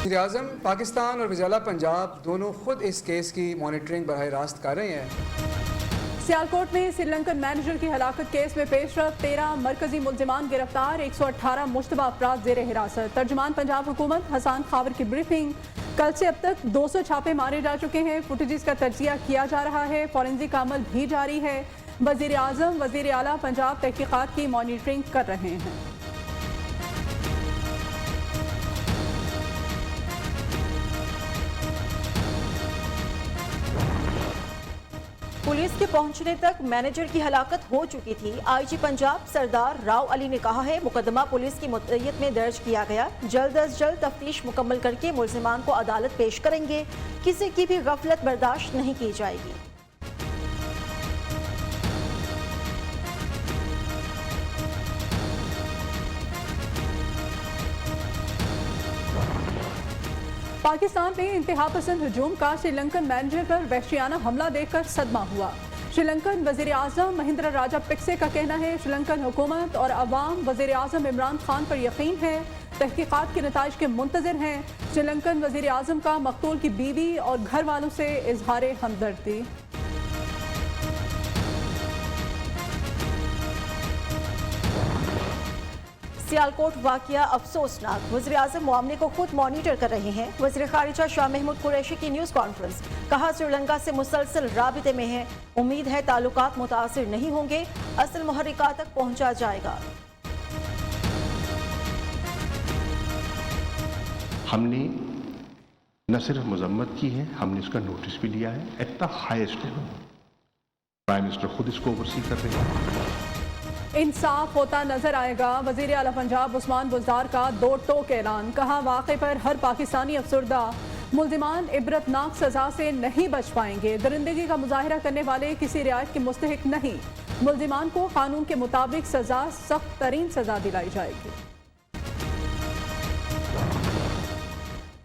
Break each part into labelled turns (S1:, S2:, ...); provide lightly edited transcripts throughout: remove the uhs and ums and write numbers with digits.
S1: वज़ीर-ए-आज़म पाकिस्तान और वज़ीर-ए-आला पंजाब दोनों खुद इस केस की मॉनिटरिंग बराह रास्त कर रहे हैं।
S2: सियालकोट में श्रीलंकन मैनेजर की हलाकत केस में पेशरफ, 13 मरकजी मुल्जिमान गिरफ्तार, 118 मुश्तबा अफराद ज़ेर हिरासत। तर्जुमान पंजाब हुकूमत हसन खावर की ब्रीफिंग। कल से अब तक 200 छापे मारे जा चुके हैं। फुटेजेस का तजिया किया जा रहा है। फॉरेंसिक का अमल भी जारी है। वज़ीर-ए-आज़म वज़ीर-ए-आला पंजाब तहकीकात की मॉनिटरिंग कर रहे हैं।
S3: पुलिस के पहुंचने तक मैनेजर की हलाकत हो चुकी थी। आईजी पंजाब सरदार राव अली ने कहा है, मुकदमा पुलिस की मुतय्यत में दर्ज किया गया, जल्द अज जल्द तफ्तीश मुकम्मल करके मुल्जिमान को अदालत पेश करेंगे। किसी की भी गफलत बर्दाश्त नहीं की जाएगी।
S2: पाकिस्तान में इंतहा पसंद हजूम का श्रीलंकन मैनेजर पर वहशियाना हमला देखकर सदमा हुआ। श्रीलंकन वज़ीर-ए-आज़म महिंद्रा राजापक्से का कहना है, श्रीलंकन हुकूमत और अवाम वज़ीर-ए-आज़म इमरान खान पर यकीन है, तहकीकात के नताइज के मुंतज़िर हैं। श्रीलंकन वज़ीर-ए-आज़म का मकतूल की बीवी और घर वालों से इजहार हमदर्दी।
S3: सियालकोट वाकया अफसोसनाक, वज़ीर-ए-आज़म मामले को खुद मॉनिटर कर रहे हैं। वज़ीर खारिजा शाह महमूद कुरैशी की न्यूज़ कॉन्फ्रेंस, कहा श्रीलंका से मुसलसल राबिते में है, उम्मीद है ताल्लुकात मुतासिर नहीं होंगे, असल मुहर्रिकात तक पहुंचा जाएगा।
S4: हमने न सिर्फ मजम्मत की है, हमने इसका नोटिस भी लिया है at the highest level. Prime minister खुद इसको ओवरसी कर रहे हैं।
S2: इंसाफ होता नजर आएगा। वज़ीर आला पंजाब उस्मान बुज़दार का 2 टोक ऐलान, कहा वाक़े पर हर पाकिस्तानी अफसरदा, मुल्जिमान इबरतनाक सजा से नहीं बच पाएंगे। दरिंदगी का मुजाहिरा करने वाले किसी रियायत के मुस्तहिक नहीं। मुल्जिमान को कानून के मुताबिक सजा, सख्त तरीन सजा दिलाई जाएगी।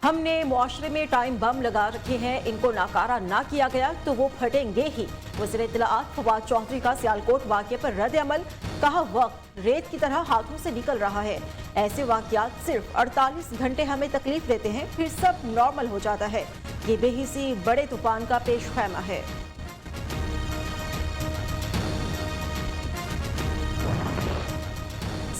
S3: हमने मुआशरे में टाइम बम लगा रखे हैं, इनको नाकारा ना किया गया तो वो फटेंगे ही। वज़ीर इत्तलाआत फवाद चौधरी का सियालकोट वाक़े पर रद्द अमल, कहा वक्त रेत की तरह हाथों से निकल रहा है, ऐसे वाक़यात सिर्फ 48 घंटे हमें तकलीफ देते हैं, फिर सब नॉर्मल हो जाता है। ये बेहिसी बड़े तूफान का पेश खैमा है।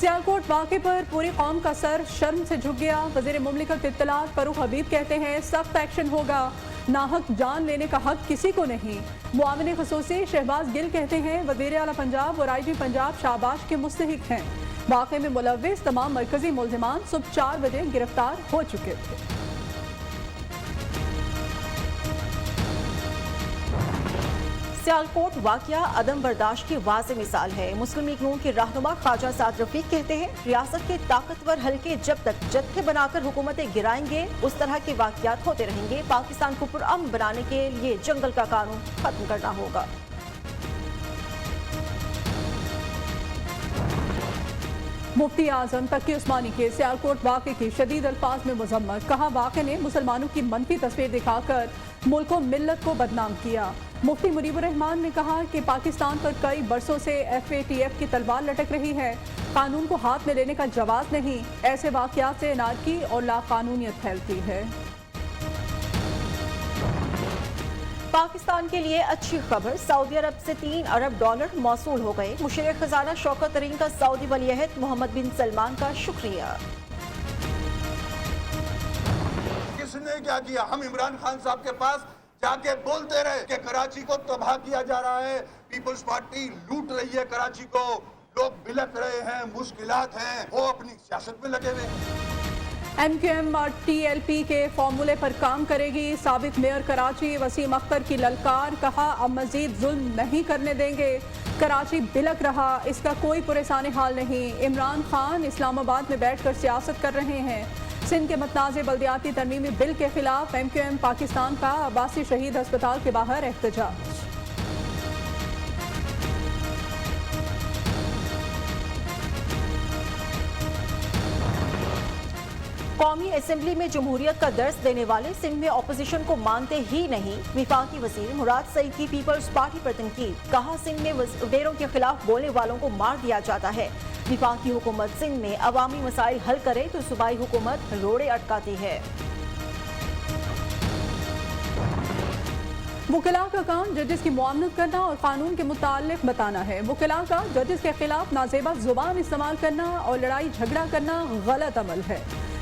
S2: सियालकोट वाक़े पर पूरी कौम का सर शर्म से झुक गया। वज़ीर मुमलिकत इत्तलाआत फरूख हबीब कहते हैं, सख्त एक्शन होगा, नाहक जान लेने का हक किसी को नहीं। मुआविन ख़ुसूसी शहबाज गिल कहते हैं, वज़ीर आला पंजाब और आईजी पंजाब शाबाश के मुस्तहिक हैं। वाक़े में मुलव्विस तमाम मरकजी मुल्जिमान सुबह 4 बजे गिरफ्तार हो चुके थे।
S3: सियालकोट वाकया अदम बर्दाश्त की वाज़ेह मिसाल है। मुस्लिम लीग नून के रहनुमा ख्वाजा साद रफीक कहते हैं, रियासत के ताकतवर हल्के जब तक जत्थे बनाकर हुकूमतें गिराएंगे, उस तरह के वाकयात होते रहेंगे। पाकिस्तान को पुरअमन बनाने के लिए जंगल का कानून खत्म करना होगा।
S2: मुफ्ती आजम तकी उस्मानी के सियालकोट वाक़े की शदीद अल्फाज में मजम्मत, कहा वाक़े ने मुसलमानों की मनफी तस्वीर दिखाकर मुल्क व मिल्लत को बदनाम किया। मुफ्ती मुनीबुर रहमान ने कहा कि पाकिस्तान पर कई बरसों से FATF की तलवार लटक रही है, कानून को हाथ में लेने का जवाब नहीं। ऐसे वाक़यात से अनारकी और लाकानूनियत फैलती है।
S3: पाकिस्तान के लिए अच्छी खबर, सऊदी अरब से $3 अरब मौसूल हो गए। मुशीर खजाना शौकत तरीन का सऊदी वलीअहद मोहम्मद बिन सलमान का शुक्रिया।
S5: किसने क्या किया? हम इमरान खान साहब के पास जाके बोलते रहे कि कराची को तबाह किया जा रहा है, पीपल्स पार्टी लूट रही है कराची को, लोग बिलख रहे हैं, मुश्किलात हैं, वो अपनी सियासत में लगे हुए।
S2: MQM और TLP के फॉर्मूले पर काम करेगी। साबिक मेयर कराची वसीम अख्तर की ललकार, कहा अब मजीद जुल्म नहीं करने देंगे। कराची बिलक रहा, इसका कोई पुरसाने हाल नहीं। इमरान खान इस्लामाबाद में बैठकर सियासत कर रहे हैं। सिंध के मतनाज़े बल्दियाती तरमीमी बिल के खिलाफ MQM पाकिस्तान का अब्बासी शहीद अस्पताल के बाहर एहतजाज।
S3: कौमी असेंबली में जमहूरियत का दर्स देने वाले सिंध में अपोजिशन को मानते ही नहीं। विफाकी वजीर मुराद सईद की पीपल्स पार्टी पर तनकीद, कहा सिंध में वडेरों के खिलाफ बोलने वालों को मार दिया जाता है। विफाकी हुकूमत सिंध में अवामी मसाइल हल करे तो सूबाई हुकूमत रोड़े अटकाती है।
S2: वकिला का काम जजेस की मुआवनत करना और कानून के मुतालिक बताना है। वकिला का जजेस के खिलाफ नाजेबा जुबान इस्तेमाल करना और लड़ाई झगड़ा करना गलत अमल है।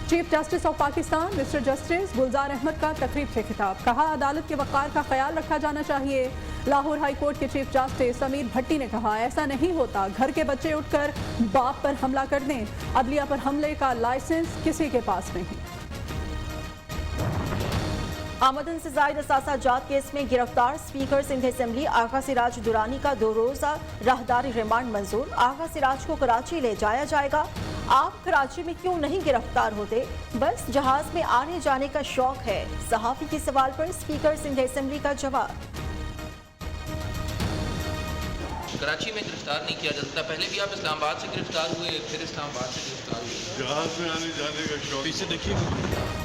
S2: Chief justice of Pakistan mister justice Gulzar Ahmed का तकरीब से खिताब, कहा अदालत के वक़ार का ख्याल रखा जाना चाहिए। लाहौर हाई कोर्ट के चीफ जस्टिस समीर भट्टी ने कहा ऐसा नहीं होता, घर के बच्चे उठकर बाप पर हमला कर दें, अदलिया पर हमले का लाइसेंस किसी के पास नहीं।
S3: आमदन से जायद असासा जात केस में गिरफ्तार स्पीकर सिंध असेंबली आगा सिराज दुरानी का 2 रोजा राहदारी रिमांड मंजूर। आगा सिराज को कराची ले जाया जाएगा। आप कराची में क्यों नहीं गिरफ्तार होते, बस जहाज में आने जाने का शौक है। सहाफी के सवाल पर स्पीकर सिंध असेंबली का जवाब,
S6: कराची में गिरफ्तार नहीं किया जा सकता। पहले भी आप इस्लामाबाद से गिरफ्तार हुए, फिर इस्लामाबाद से गिरफ्तार हुए।
S7: जहाज में आने जाने का शौक। पीछे देखिए।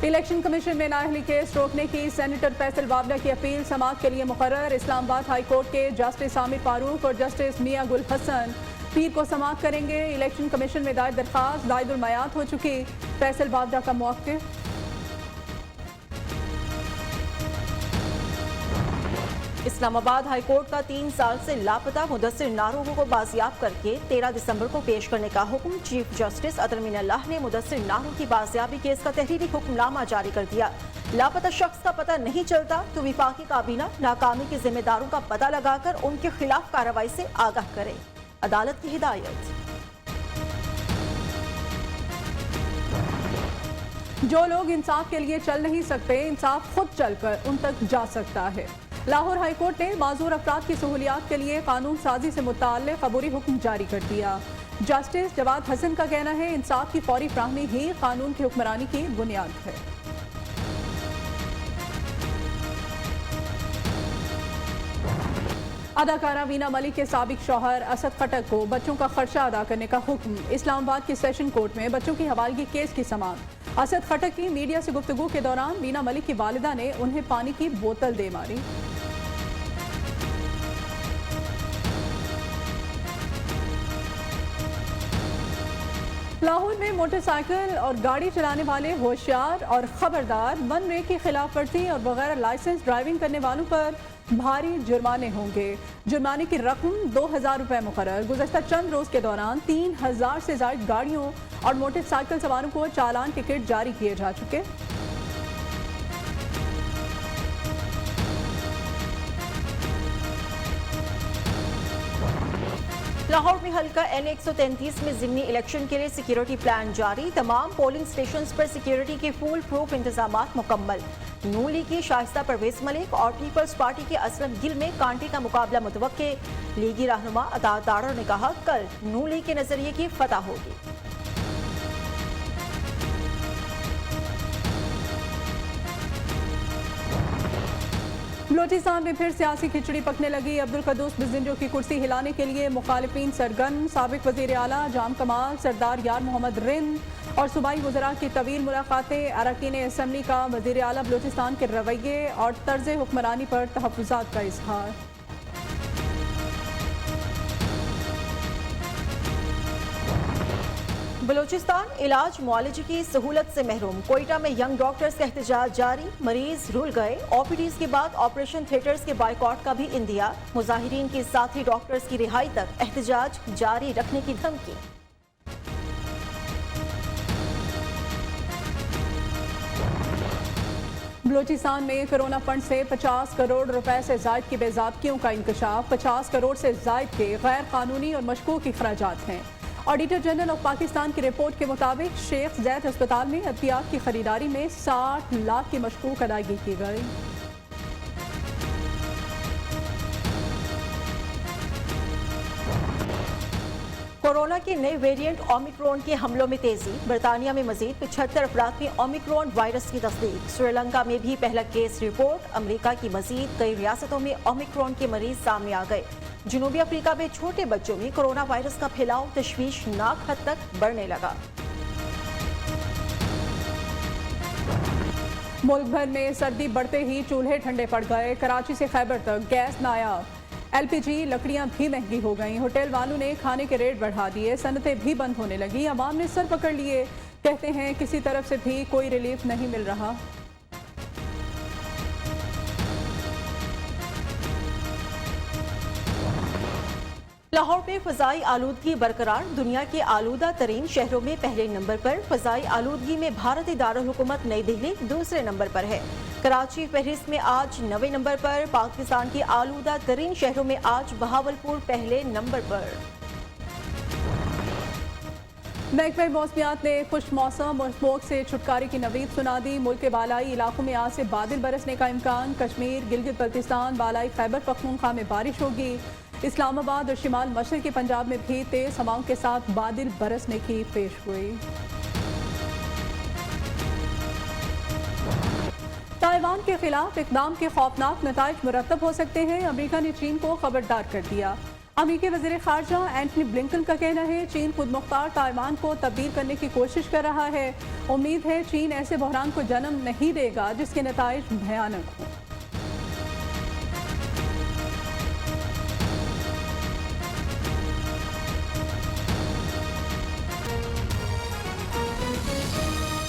S2: इलेक्शन कमीशन में नाअहली केस रोकने की सेनेटर फैसल बाबला की अपील समाअत के लिए मुकर्रर। इस्लामाबाद हाई कोर्ट के जस्टिस आमिर फारूक और जस्टिस मियां गुल हसन पीर को समाअत करेंगे। इलेक्शन कमीशन में दायर दरख्वास्त दायदुल मयात हो चुकी। फैसल बाबला का मौक़िफ़,
S3: इस्लामाबाद हाई कोर्ट का 3 साल से लापता मुदस्सिर नारों को बाजियाब करके 13 दिसंबर को पेश करने का हुक्म। चीफ जस्टिस अतर मिनल्लाह ने मुदस्सिर नारों की बाजियाबी केस का तहरीरी हुक्मनामा जारी कर दिया। लापता शख्स का पता नहीं चलता तो विफाकी काबीना नाकामी के जिम्मेदारों का पता लगाकर उनके खिलाफ कार्रवाई से आगाह करे। अदालत की हिदायत।
S2: जो लोग इंसाफ के लिए चल नहीं सकते, इंसाफ खुद चलकर उन तक जा सकता है। लाहौर हाई कोर्ट ने माजूर अफराद की सहूलियात के लिए कानून साजी से मुताल्लिक़ अबूरी हुक्म जारी कर दिया। जस्टिस जवाद हसन का कहना है इंसाफ की फौरी फ्राहमी ही कानून की हुक्मरानी की बुनियाद है। अदाकारा वीना मलिक के साबिक शौहर असद खटक को बच्चों का खर्चा अदा करने का हुक्म। इस्लामाबाद के सेशन कोर्ट में बच्चों की हवालगी केस की समाअत। असद खटक की मीडिया से गुफ्तगू के दौरान वीना मलिक की वालिदा ने उन्हें पानी की बोतल दे मारी। लाहौर में मोटरसाइकिल और गाड़ी चलाने वाले होशियार और खबरदार, वन वे की खिलाफ वर्जी और बगैर लाइसेंस ड्राइविंग करने वालों पर भारी जुर्माने होंगे। जुर्माने की रकम 2000 रुपये मुकर्रर। गुज़श्ता चंद रोज़ के दौरान 3000 से ज़ायद गाड़ियों और मोटरसाइकिल सवारों को चालान टिकट जारी किए जा चुके।
S3: लाहौर में हल्का N133 में ज़िमनी इलेक्शन के लिए सिक्योरिटी प्लान जारी। तमाम पोलिंग स्टेशंस पर सिक्योरिटी के फुल प्रूफ इंतजामात मुकम्मल। नून लीग की शाइस्ता परवेज मलिक और पीपल्स पार्टी के असलम गिल में कांटे का मुकाबला मुतवक्के। लीगी रहनुमा अतात दारो ने कहा कल नून लीग के नजरिए की फतह होगी।
S2: बलोचिस्तान में फिर सियासी खिचड़ी पकने लगी। अब्दुल कदूस बिज़िंजो की कुर्सी हिलाने के लिए मुखालिफिन सरगर्म। साबिक वज़ीर आला जाम कमाल, सरदार यार मोहम्मद रिंद और सूबाई वज़रा की तवील मुलाकातें। अरकान असम्बली का वज़ीर आला बलोचिस्तान के रवैये और तर्ज हुक्मरानी पर तहफ़्फ़ुज़ात का इज़हार।
S3: बलूचिस्तान इलाज मुआलजे की सहूलत से महरूम। कोयटा में यंग डॉक्टर्स का एहतजाज जारी। मरीज रुल गए। OPDs के बाद ऑपरेशन थिएटर्स के बाइकआउट का भी इंदिया। मुजाहिरीन के साथी डॉक्टर्स की रिहाई तक एहतजाज जारी रखने की धमकी।
S2: बलूचिस्तान में कोरोना फंड से 50 करोड़ रुपए से जायद की बेज़ाब्तियों का इंकशाफ। 50 करोड़ से जायद के गैर कानूनी और मशकूक अखराजात हैं। ऑडिटर जनरल ऑफ पाकिस्तान की रिपोर्ट के मुताबिक शेख ज़ैद अस्पताल में अद्वियात की खरीदारी में 60 लाख की मशकूक अदायगी की गई।
S3: कोरोना के नए वेरिएंट ओमिक्रॉन के हमलों में तेजी। बरतानिया में मजीद 75 अफराद में ओमिक्रॉन वायरस की तस्दीक। श्रीलंका में भी पहला केस रिपोर्ट। अमेरिका की मजीद कई रियासतों में ओमिक्रॉन के मरीज सामने आ गए। जनूबी अफ्रीका में छोटे बच्चों में कोरोना वायरस का फैलाव तशवीशनाक हद तक बढ़ने लगा।
S2: मुल्क भर में सर्दी बढ़ते ही चूल्हे ठंडे पड़ गए। कराची से खैबर तक गैस नायाब। LPG लकड़ियां भी महंगी हो गईं। होटल वालों ने खाने के रेट बढ़ा दिए। सनतें भी बंद होने लगी। अवाम ने सर पकड़ लिए। कहते हैं किसी तरफ से भी कोई रिलीफ नहीं मिल रहा।
S3: लाहौर में फजाई आलूदगी बरकरार, दुनिया के आलूदा तरीन शहरों में पहले नंबर पर। फजाई आलूदगी में भारतीय दारुल हुकूमत नई दिल्ली दूसरे नंबर पर है। कराची फहरिस्त में आज 9वें नंबर पर। पाकिस्तान के आलूदा तरीन शहरों में आज बहावलपुर पहले नंबर पर।
S2: महकमे मौसमियात ने खुश मौसम और स्मोक से छुटकारे की नवीद सुना दी। मुल्क के बालाई इलाकों में आज से बादल बरसने का इम्कान। कश्मीर, गिलगित बल्तिस्तान, बालाई खैबर पख्तूनख्वा में बारिश होगी। इस्लामाबाद और शिमाल मशरक़ी पंजाब में भी तेज हवाओं के साथ बादल बरसने की पेशगोई। ताइवान के खिलाफ इक़दाम के खौफनाक नताइज मुरतब हो सकते हैं। अमेरिका ने चीन को खबरदार कर दिया। अमेरिकी वज़ीर ख़ारजा एंटनी ब्लिंकन का कहना है चीन खुद मुख्तार ताइवान को तब्दील करने की कोशिश कर रहा है। उम्मीद है चीन ऐसे बहरान को जन्म नहीं देगा जिसके नताइज भयानक हों।